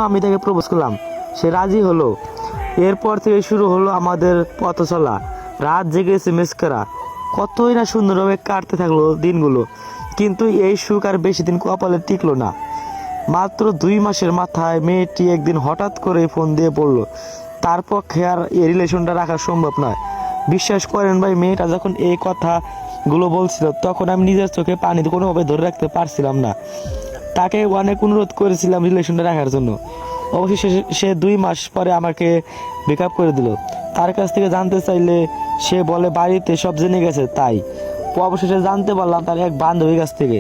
আমি তাকে প্রপোজ করলাম, সে রাজি হলো। এরপর থেকে শুরু হলো আমাদের পথ চলা, রাত জেগে এসএমএস করা, কতই না সুন্দরভাবে কাটতে থাকলো দিনগুলো। কিন্তু এই সুখ আর বেশি দিন কপালে টিকলো না। মাত্র 2 মাসের মাথায় মেয়েটি একদিন হঠাৎ করে ফোন দিয়ে বলল তার পক্ষে আর এই রিলেশনটা রাখা সম্ভব নয়। বিশ্বাস করেন ভাই, মেয়েটা যখন এই কথাগুলো বলছিল তখন আমি নিজের চোখে পানি কোনোভাবে ধরে রাখতে পারছিলাম না। তাকে অনেক অনুরোধ করেছিলাম রিলেশনটা রাখার জন্য। অবশেষে সে 2 মাস পরে আমাকে ব্রেকআপ করে দিল। তার কাছ থেকে জানতে চাইলে সে বলে বাড়িতে সব জেনে গেছে তাই। অবশেষে জানতে পারলাম তার এক বান্ধবীর কাছ থেকে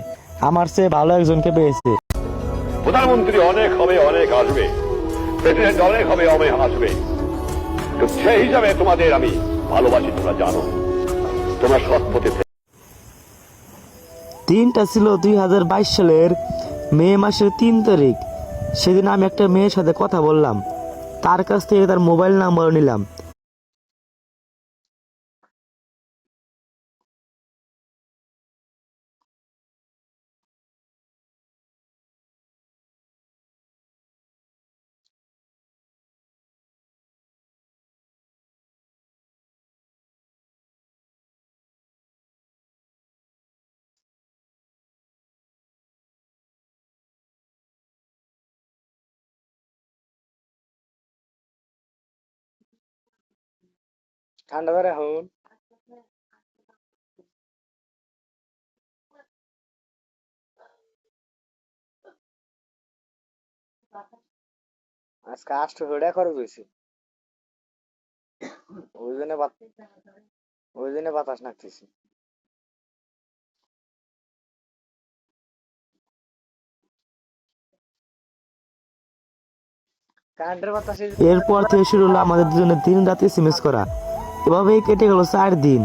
আমার চেয়ে ভালো একজনকে পেয়েছে। প্রধানমন্ত্রী অনেক হবে, অনেক আসবে, প্রেসিডেন্ট অনেক হবে, অনেক আসবে, তো সেই হিসাবে তোমাদের আমি ভালোবাসি, তোমরা জানো। তোমরা সৎ পথে। দিনটা ছিল 2022 সালের মে মাসের 3 তারিখ। সেদিন আমি একটা মেয়ের সাথে কথা বললাম, তার কাছ থেকে তার মোবাইল নাম্বার নিলাম। ঠান্ডা ধরে এখন আজকে 800 টাকা খরচ হয়েছে। ওই জন্য বাতাস নাকতেছি। এরপর থেকে শুরু হলো আমাদের দুজনের দিন রাত এসএমএস করা। এভাবেই কেটে গেল 4 দিন।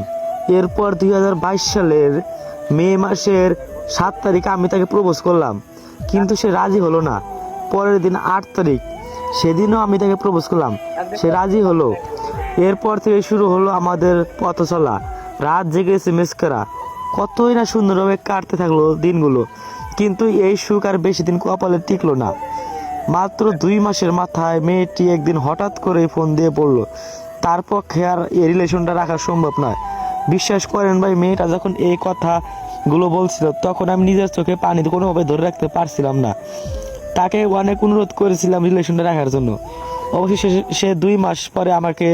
এরপর 2022 সালের মে মাসের 7 তারিখ আমি তাকে প্রপোজ করলাম, কিন্তু সে রাজি হলো না। পরের দিন 8 তারিখ, সেদিনও আমি তাকে প্রপোজ করলাম, সে রাজি হলো। এরপর থেকে শুরু হলো আমাদের পথ চলা, রাত জেগে এসএমএস করা, কতই না সুন্দরভাবে কাটতে থাকলো দিনগুলো। কিন্তু এই সুখ আর বেশি দিন কপালে টিকলো না। মাত্র 2 মাসের মাথায় মেয়েটি একদিন হঠাৎ করে ফোন দিয়ে বলল তার পক্ষে আর এই রিলেশনটা রাখা সম্ভব নয়। বিশ্বাস করেন ভাই, মেয়েটা যখন এই কথাগুলো বলছিল তখন আমি নিজের চোখে পানি কোনোভাবে ধরে রাখতে পারছিলাম না। তাকে অনেক অনুরোধ করেছিলাম রিলেশনটা রাখার জন্য। অবশেষে সে 2 মাস পরে আমাকে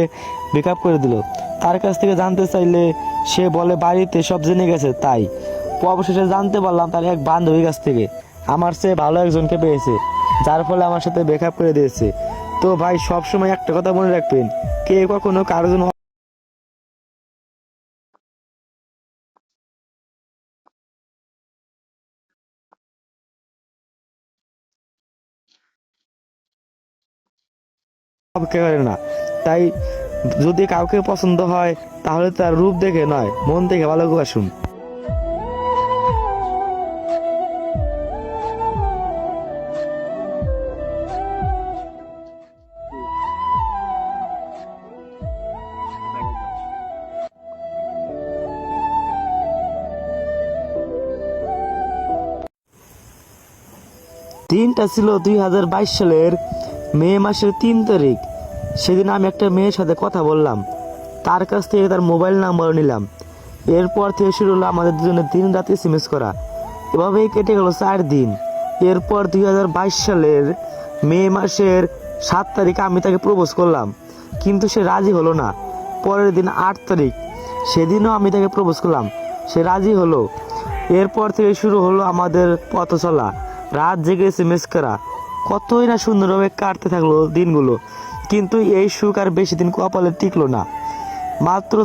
ব্রেকআপ করে দিল। তার কাছ থেকে জানতে চাইলে সে বলে বাড়িতে সব জেনে গেছে তাই। অবশেষে জানতে পারলাম তার এক বান্ধবীর কাছ থেকে আমার চেয়ে ভালো একজনকে পেয়েছে, যার ফলে আমার সাথে ব্রেকআপ করে দিয়েছে। তো ভাই, সবসময় একটা কথা মনে রাখবেন, কে কখনো কারোর জন্য অপেক্ষা করে না। তাই যদি কাউকে পছন্দ হয় তাহলে তার রূপ দেখে নয়, মন থেকে ভালোবাসুন। দিনটা ছিল 2022 সালের মে মাসের 3 তারিখ। সেদিন আমি একটা মেয়ের সাথে কথা বললাম, তার কাছ থেকে তার মোবাইল নাম্বার নিলাম। এরপর থেকে শুরু হলো আমাদের দুজনের দিন রাত এসএমএস করা। এভাবেই কেটে গেল 4 দিন। এরপর 2022 সালের মে মাসের 7 তারিখ আমি তাকে প্রপোজ করলাম, কিন্তু সে রাজি হলো না। পরের দিন 8 তারিখ, সেদিনও আমি তাকে প্রপোজ করলাম, সে রাজি হলো। এরপর থেকে শুরু হলো আমাদের পথ চলা, রাত জেগে এসএমএস করা, কতই না সুন্দরভাবে কাটতে থাকলো দিনগুলো। কিন্তু এই সুখ আর বেশি দিন কপালে টিকলো না। মাত্র